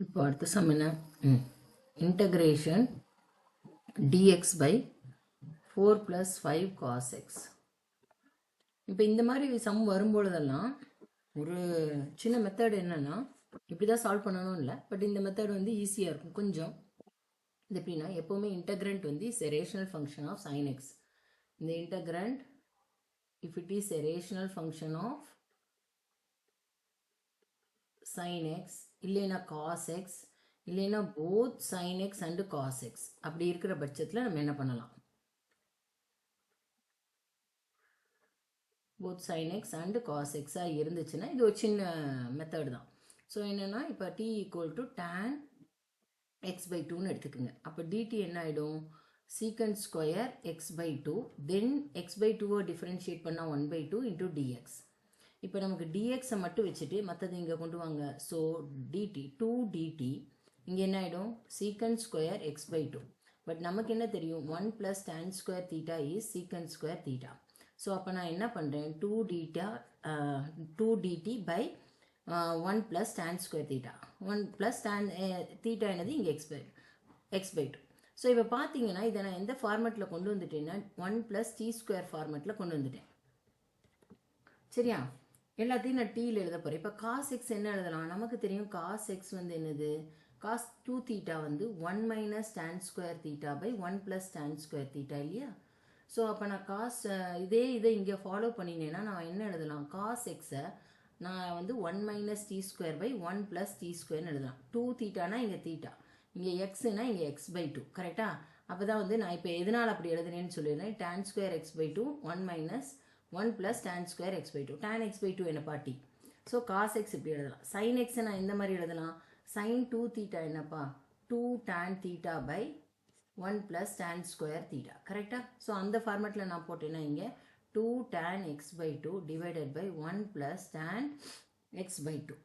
இப்போ அடுத்த சம் என்ன? Integration dx by 4 plus 5 cos x. இப்போ இந்த மாதிரி சம் வரும்பொழுதெல்லாம் ஒரு சின்ன மெத்தட் என்னன்னா, இப்படி தான் சால்வ் பண்ணணும் இல்லை, பட் இந்த மெத்தட் வந்து ஈஸியாக இருக்கும் கொஞ்சம். இது எப்படின்னா, எப்போவுமே இன்டகிரண்ட் வந்து is a rational function of sin x. இந்த integrand if it is a rational function of sin x இல்லைன்னா cos x இல்லைன்னா both sin x and cos x, அப்படி இருக்கிற பட்சத்தில் நம்ம என்ன பண்ணலாம்? both sin x and cos x இருந்துச்சுன்னா இது ஒரு சின்ன மெத்தட் தான். ஸோ என்னன்னா, இப்போ t equal to tan x by 2ன்னு எடுத்துக்கோங்க. அப்போ dt என்ன ஆகிடும்? secant square x by 2 then x by 2 differentiate பண்ணால் 1 by 2 into dx. இப்போ நமக்கு dx மட்டும் வச்சுட்டு மற்றது இங்கே கொண்டு வாங்க. ஸோ dt 2 dt இங்கே என்ன ஆகிடும்? secant square x by 2. But நமக்கு என்ன தெரியும்? 1 plus tan square theta is secant square theta. So அப்போ நான் என்ன பண்ணுறேன்? 2 dt by 1 plus tan square theta. 1 plus tan theta என்னது இங்கே x by 2. ஸோ இப்போ பார்த்தீங்கன்னா இதை நான் எந்த ஃபார்மெட்டில் கொண்டு வந்துட்டேன்னா 1 plus t square ஃபார்மெட்டில் கொண்டு வந்துட்டேன். சரியா? எல்லாத்தையும் நான் டீயில் எழுத போகிறேன். இப்போ காஸ் எக்ஸ் என்ன எழுதலாம்? நமக்கு தெரியும் காஸ் எக்ஸ் வந்து என்னது? காஸ் 2 தீட்டா வந்து 1 minus tan square theta by 1 plus tan square theta இல்லையா? ஸோ அப்போ நான் காஸ் இதை இங்கே ஃபாலோ பண்ணினேன்னா நான் என்ன எழுதலாம்? காஸ் எக்ஸை நான் வந்து 1 minus T square by 1 plus T ஸ்கொயர்னு எழுதலாம். 2 தீட்டானா இங்கே தீட்டா, இங்கே எக்ஸ்னா இங்கே எக்ஸ் பை 2. கரெக்டாக? அப்போ தான் வந்து நான் இப்போ எதனால் அப்படி எழுதுனேன்னு சொல்லிடுறேன். Tan square x by 2 1 minus 1 plus tan square x by 2. tan x by 2 என்னப்பா t. ஸோ cos x இப்படி எழுதலாம். sin x நான் இந்த மாதிரி எழுதலாம். sin 2 theta என்னப்பா? 2 tan theta by 1 plus tan square theta. கரெக்டா? ஸோ அந்த ஃபார்மேட்டில் நான் போட்டேன்னா இங்கே 2 tan x by 2 divided by 1 plus tan x by 2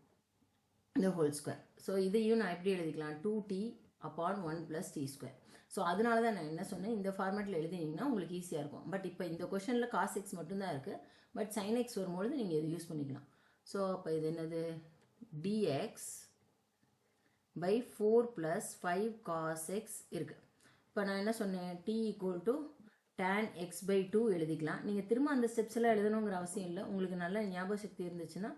இந்த ஹோல் ஸ்கொயர். ஸோ இதையும் நான் எப்படி எழுதிக்கலாம்? 2t upon 1 plus t square. So அதனால தான் நான் என்ன சொன்னேன், இந்த ஃபார்மேட்டில் எழுதினீங்கன்னா உங்களுக்கு ஈஸியாக இருக்கும். பட் இப்போ இந்த கொஷனில் காஸ் எக்ஸ் மட்டும்தான் இருக்குது. பட் சைன் எக்ஸ் வரும்பொழுது நீங்கள் இது யூஸ் பண்ணிக்கலாம். ஸோ அப்போ இது என்னது? dx by 4 plus 5 cos x இருக்குது. இப்போ நான் என்ன சொன்னேன்? t equal to tan x by 2 எழுதிக்கலாம். நீங்கள் திரும்ப அந்த ஸ்டெப்ஸ் எல்லாம் எழுதணுங்கிற அவசியம் இல்லை. உங்களுக்கு நல்ல ஞாபக சக்தி இருந்துச்சுன்னா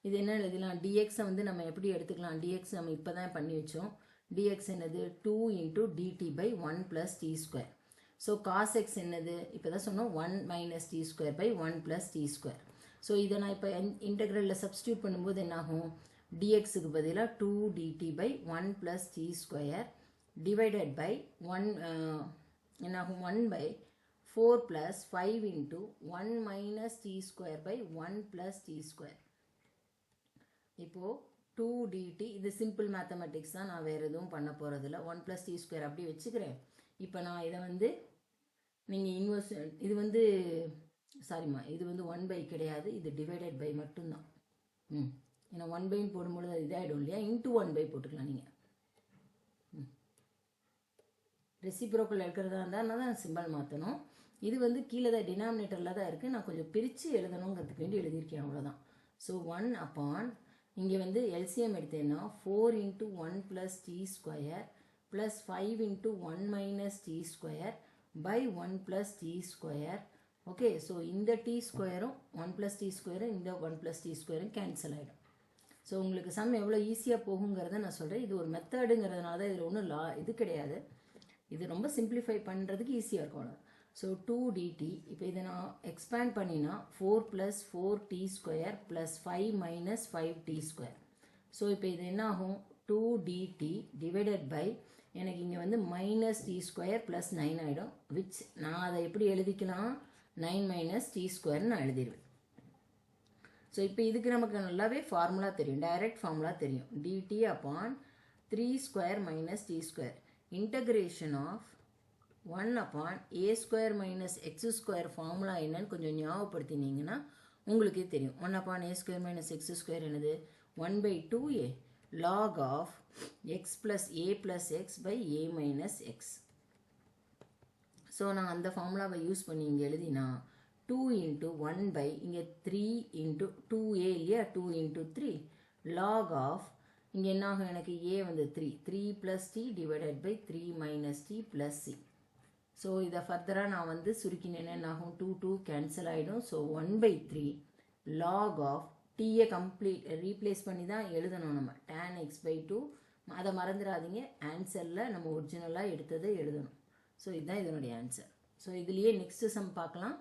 இது என்ன எழுதலாம்? dx வந்து நம்ம எப்படி எடுத்துக்கலாம்? dx நம்ம இப்போ தான் பண்ணி வச்சோம். dx என்னது? 2 into dt by 1 plus t square. So cos x என்னது? இப்போ தான் சொன்னோம் 1 minus t square by 1 plus t square. So இதை நான் இப்போ இன்டெக்ரலில் சப்ஸ்டியூட் பண்ணும்போது என்னாகும்? dxக்கு பதிலாக 2 dt by 1 plus t square divided by 1 என்னாகும்? 1 by 4 plus 5 into 1 minus t square by 1 plus t square. இப்போது 2 dt இது சிம்பிள் மேத்தமெட்டிக்ஸ் தான், நான் வேறு எதுவும் பண்ண போகிறதில்ல. 1 + t ஸ்கொயர் அப்படி வச்சுக்கிறேன். இப்போ நான் இதை வந்து நீங்கள் இன்வெர்ஸ் இது வந்து சாரிம்மா இது வந்து 1 by கிடையாது, இது டிவைடட் பை மட்டும்தான். ஏன்னா 1 பைன்னு போடும்பொழுது அது இதாகிடும் இல்லையா? இன்ட்டு 1 by போட்டுக்கலாம். நீங்கள் ரெசிப்ரோக்கல் இருக்கிறதா இருந்தால் தான் சிம்பிள் மாற்றணும். இது வந்து கீழே தான் டினாமினேட்டரில் தான் இருக்குது. நான் கொஞ்சம் பிரித்து எழுதணுங்கிறதுக்கு வேண்டி எழுதியிருக்கேன், அவ்வளோதான். ஸோ 1 அப்பான் இங்கே வந்து எல்சிஎம் எடுத்தேன்னா 4 into 1 plus t square plus 5 into 1 minus t square by 1 plus t square. Okay, so இந்த t ஸ்கொயரும் 1 plus t ஸ்கொயரும் இந்த 1 plus t ஸ்கொயரும் கேன்சல் ஆகிடும். ஸோ உங்களுக்கு சம் எவ்வளோ ஈஸியாக போகுங்கிறத நான் சொல்கிறேன். இது ஒரு மெத்தடுங்கிறதுனால தான் இதில் ஒன்றும் இது கிடையாது. இது ரொம்ப சிம்பிளிஃபை பண்ணுறதுக்கு ஈஸியாக இருக்கும். ஸோ 2 dt இப்போ இதை நான் எக்ஸ்பேண்ட் பண்ணினா 4 plus 4t square plus 5 minus 5t square. So இப்போ இது என்ன ஆகும்? 2 dt divided by எனக்கு இங்கே வந்து மைனஸ் t square plus 9 ஆகிடும். விச் நான் அதை எப்படி எழுதிக்கலாம்? 9 minus t square நான் எழுதிடுவேன். ஸோ இப்போ இதுக்கு நமக்கு நல்லாவே ஃபார்முலா தெரியும், டைரக்ட் ஃபார்முலா தெரியும். dt upon 3 square minus t square integration of 1 upon a square minus x square formula என்னன்னு கொஞ்சம் ஞாபகப்படுத்தினீங்கன்னா உங்களுக்கே தெரியும். 1 upon a square minus x square என்னது? 1 by 2a log of x plus a plus x by a minus x. So நான் அந்த ஃபார்முலாவை use பண்ணி இங்கே எழுதினா 2 into 1 by இங்கே 3 into 2a இல்லையா? 2 into 3 log of இங்கே என்ன ஆகும் எனக்கு ஏ வந்து 3 + t divided by 3 - t + c. So இதை ஃபர்தராக நான் வந்து சுருக்கினேன்னா என்ன ஆகும் 2 கேன்சல் ஆகிடும். ஸோ 1/3 log ஆஃப் டீயை ரீப்ளேஸ் பண்ணி தான் எழுதணும் நம்ம tan x/2. அதை மறந்துடாதீங்க, ஆன்சரில் நம்ம ஒரிஜினலாக எடுத்ததை எழுதணும். ஸோ இதுதான் இதனுடைய ஆன்சர். ஸோ இதுலேயே நெக்ஸ்ட் சம் பார்க்கலாம்.